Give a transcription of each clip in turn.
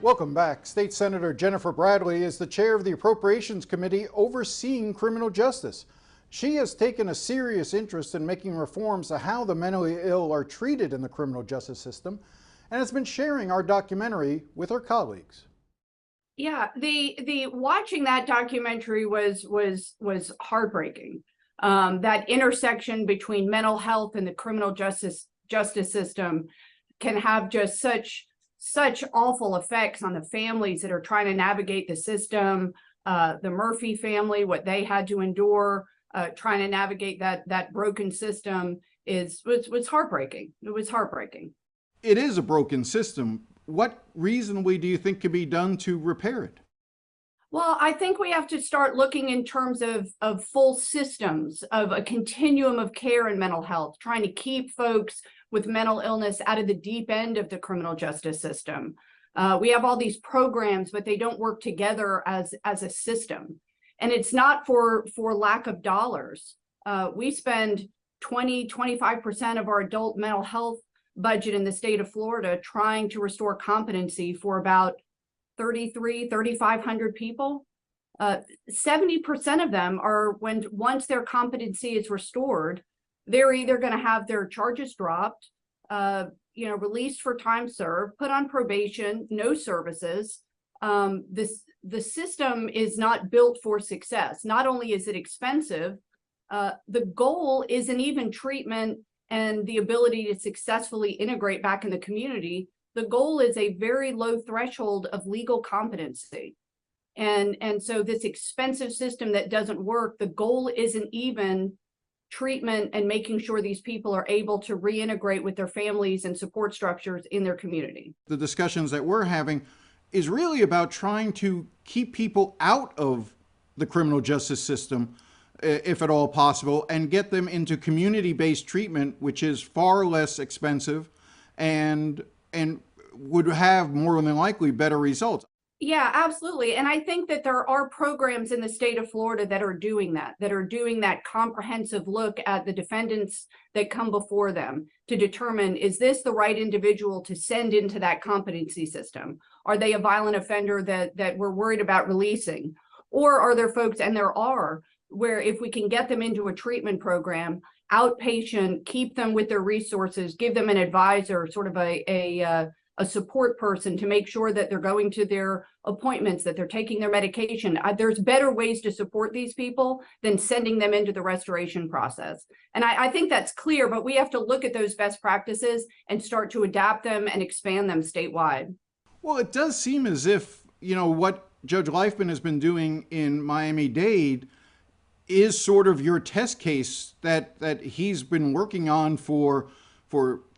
Welcome back. State Senator Jenifer Bradley is the chair of the Appropriations Committee overseeing criminal justice. She has taken a serious interest in making reforms to how the mentally ill are treated in the criminal justice system and has been sharing our documentary with her colleagues. Yeah, the watching that documentary was heartbreaking. That intersection between mental health and the criminal justice system can have just such awful effects on the families that are trying to navigate the system. The Murphy family, what they had to endure, trying to navigate that broken system was heartbreaking. It was heartbreaking. It is a broken system. What reasonably do you think can be done to repair it? Well, I think we have to start looking in terms of full systems, of a continuum of care in mental health, trying to keep folks with mental illness out of the deep end of the criminal justice system. We have all these programs, but they don't work together as a system. And it's not for lack of dollars. We spend 25% of our adult mental health budget in the state of Florida trying to restore competency for about 3,500 people. 70% of them are once their competency is restored, they're either going to have their charges dropped, released for time served, put on probation, no services. The system is not built for success. Not only is it expensive, the goal isn't even treatment and the ability to successfully integrate back in the community. The goal is a very low threshold of legal competency. And so this expensive system that doesn't work, the goal isn't even treatment and making sure these people are able to reintegrate with their families and support structures in their community. The discussions that we're having is really about trying to keep people out of the criminal justice system, if at all possible, and get them into community-based treatment, which is far less expensive and would have more than likely better results. Yeah, absolutely. And I think that there are programs in the state of Florida that are doing that comprehensive look at the defendants that come before them to determine, is this the right individual to send into that competency system? Are they a violent offender that we're worried about releasing? Or are there folks, and there are, where if we can get them into a treatment program, outpatient, keep them with their resources, give them an advisor, sort of a support person to make sure that they're going to their appointments, that they're taking their medication. There's better ways to support these people than sending them into the restoration process. And I think that's clear, but we have to look at those best practices and start to adapt them and expand them statewide. Well, it does seem as if, what Judge Leifman has been doing in Miami-Dade is sort of your test case that he's been working on for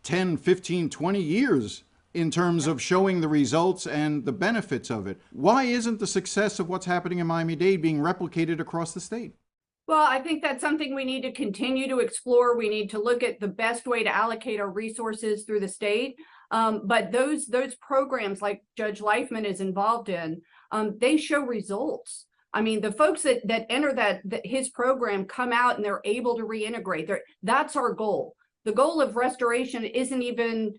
10, 15, 20 years in terms of showing the results and the benefits of it. Why isn't the success of what's happening in Miami-Dade being replicated across the state? Well, I think that's something we need to continue to explore. We need to look at the best way to allocate our resources through the state. But those programs like Judge Leifman is involved in, they show results. I mean, the folks that enter his program come out and they're able to reintegrate. That's our goal. The goal of restoration isn't even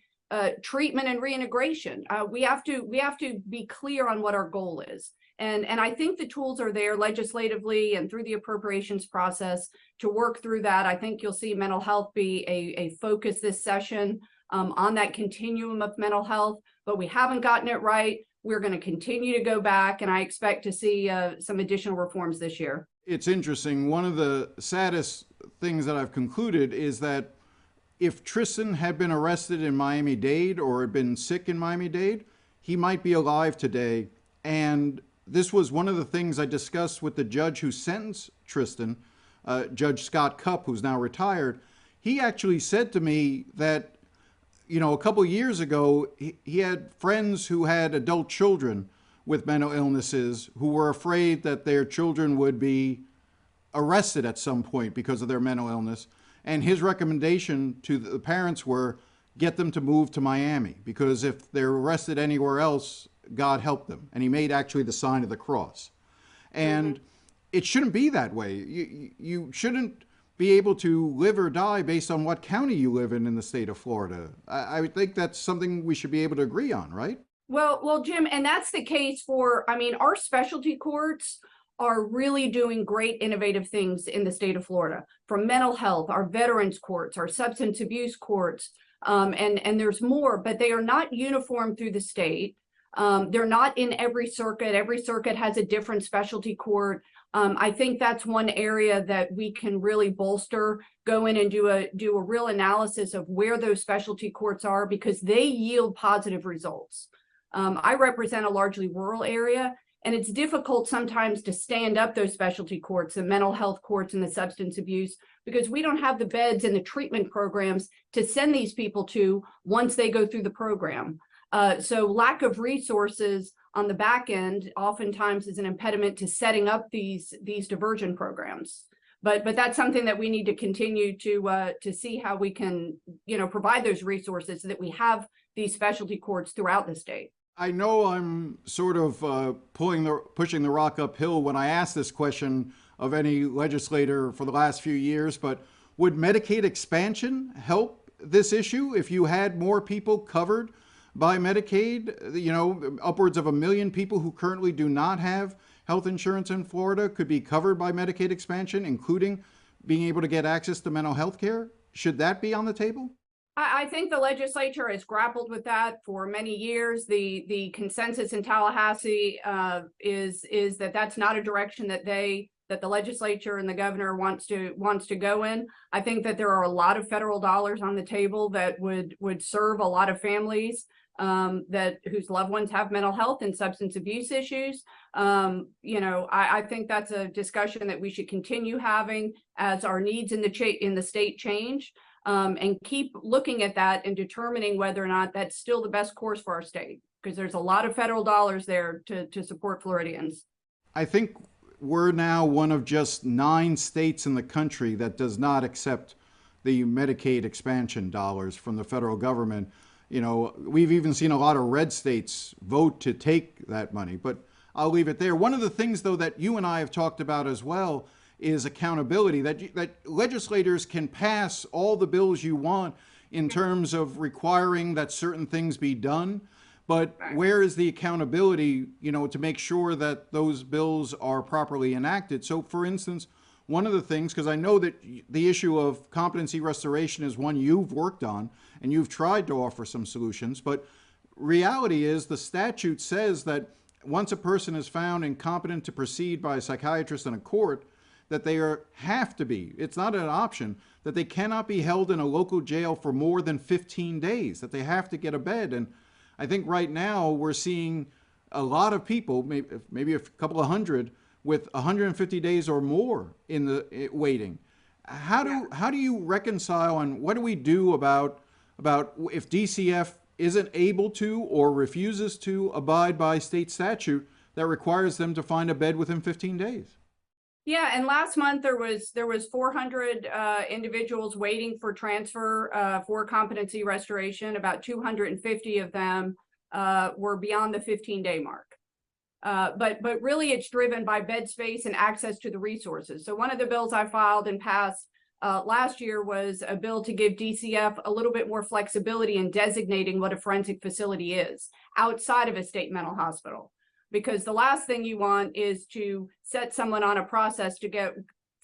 treatment and reintegration. We have to be clear on what our goal is. And I think the tools are there legislatively and through the appropriations process to work through that. I think you'll see mental health be a focus this session on that continuum of mental health, but we haven't gotten it right. We're going to continue to go back, and I expect to see some additional reforms this year. It's interesting. One of the saddest things that I've concluded is that if Tristan had been arrested in Miami-Dade or had been sick in Miami-Dade, he might be alive today. And this was one of the things I discussed with the judge who sentenced Tristan, Judge Scott Cupp, who's now retired. He actually said to me that, a couple of years ago, he had friends who had adult children with mental illnesses who were afraid that their children would be arrested at some point because of their mental illness. And his recommendation to the parents were, get them to move to Miami, because if they're arrested anywhere else, God help them. And he made actually the sign of the cross. And it shouldn't be that way. You shouldn't be able to live or die based on what county you live in the state of Florida. I would think that's something we should be able to agree on, right? Well, Jim, and that's the case for, I mean, our specialty courts are really doing great innovative things in the state of Florida, from mental health, our veterans courts, our substance abuse courts, and there's more, but they are not uniform through the state. They're not in every circuit. Every circuit has a different specialty court. I think that's one area that we can really bolster, go in and do a real analysis of where those specialty courts are, because they yield positive results. I represent a largely rural area, and it's difficult sometimes to stand up those specialty courts, the mental health courts and the substance abuse, because we don't have the beds and the treatment programs to send these people to once they go through the program. So lack of resources on the back end oftentimes is an impediment to setting up these diversion programs. But that's something that we need to continue to see how we can, provide those resources so that we have these specialty courts throughout the state. I know I'm sort of pushing the rock uphill when I ask this question of any legislator for the last few years, but would Medicaid expansion help this issue if you had more people covered by Medicaid? Upwards of 1 million people who currently do not have health insurance in Florida could be covered by Medicaid expansion, including being able to get access to mental health care. Should that be on the table? I think the legislature has grappled with that for many years. The consensus in Tallahassee is that that's not a direction that the legislature and the governor wants to go in. I think that there are a lot of federal dollars on the table that would serve a lot of families whose loved ones have mental health and substance abuse issues. I think that's a discussion that we should continue having as our needs in the state change. And keep looking at that and determining whether or not that's still the best course for our state, because there's a lot of federal dollars there to support Floridians. I think we're now one of just 9 states in the country that does not accept the Medicaid expansion dollars from the federal government. We've even seen a lot of red states vote to take that money, but I'll leave it there. One of the things, though, that you and I have talked about as well is accountability, that legislators can pass all the bills you want in terms of requiring that certain things be done, but where is the accountability, to make sure that those bills are properly enacted? So, for instance, one of the things, because I know that the issue of competency restoration is one you've worked on and you've tried to offer some solutions, but reality is the statute says that once a person is found incompetent to proceed by a psychiatrist in a court, that they have to be, it's not an option, that they cannot be held in a local jail for more than 15 days, that they have to get a bed. And I think right now we're seeing a lot of people, maybe a couple of hundred, with 150 days or more in the waiting. How do you reconcile, and what do we do about if DCF isn't able to or refuses to abide by state statute that requires them to find a bed within 15 days? Yeah, and last month there was 400 individuals waiting for transfer for competency restoration. About 250 of them were beyond the 15-day mark. But really it's driven by bed space and access to the resources. So one of the bills I filed and passed last year was a bill to give DCF a little bit more flexibility in designating what a forensic facility is outside of a state mental hospital. Because the last thing you want is to set someone on a process to get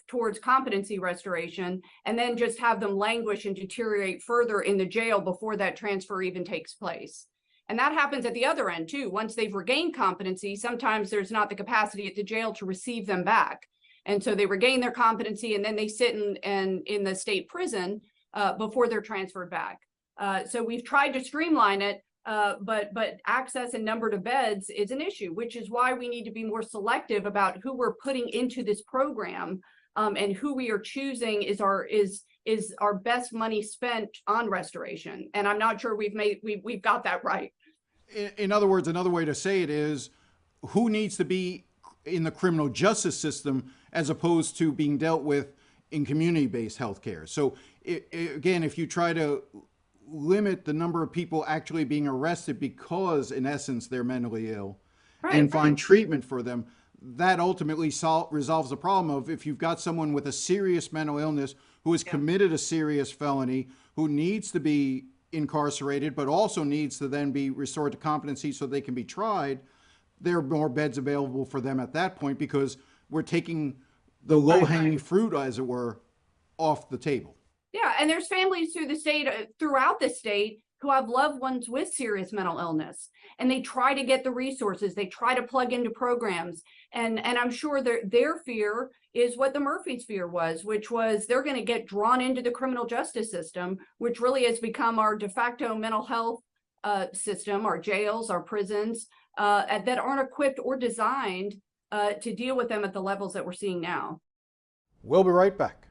towards competency restoration and then just have them languish and deteriorate further in the jail before that transfer even takes place. And that happens at the other end too. Once they've regained competency, sometimes there's not the capacity at the jail to receive them back. And so they regain their competency and then they sit in the state prison before they're transferred back. So we've tried to streamline it. But access and number of beds is an issue, which is why we need to be more selective about who we're putting into this program, and who we are choosing is our best money spent on restoration. And I'm not sure we've got that right. In other words, another way to say it is who needs to be in the criminal justice system as opposed to being dealt with in community-based healthcare. So again, if you try to limit the number of people actually being arrested because, in essence, they're mentally ill, and find treatment for them, that ultimately resolves the problem of if you've got someone with a serious mental illness who has committed a serious felony, who needs to be incarcerated, but also needs to then be restored to competency so they can be tried, there are more beds available for them at that point, because we're taking the low-hanging fruit, as it were, off the table. Yeah, and there's families throughout the state who have loved ones with serious mental illness, and they try to get the resources, they try to plug into programs, and I'm sure their fear is what the Murphys' fear was, which was they're going to get drawn into the criminal justice system, which really has become our de facto mental health system, our jails, our prisons, that aren't equipped or designed to deal with them at the levels that we're seeing now. We'll be right back.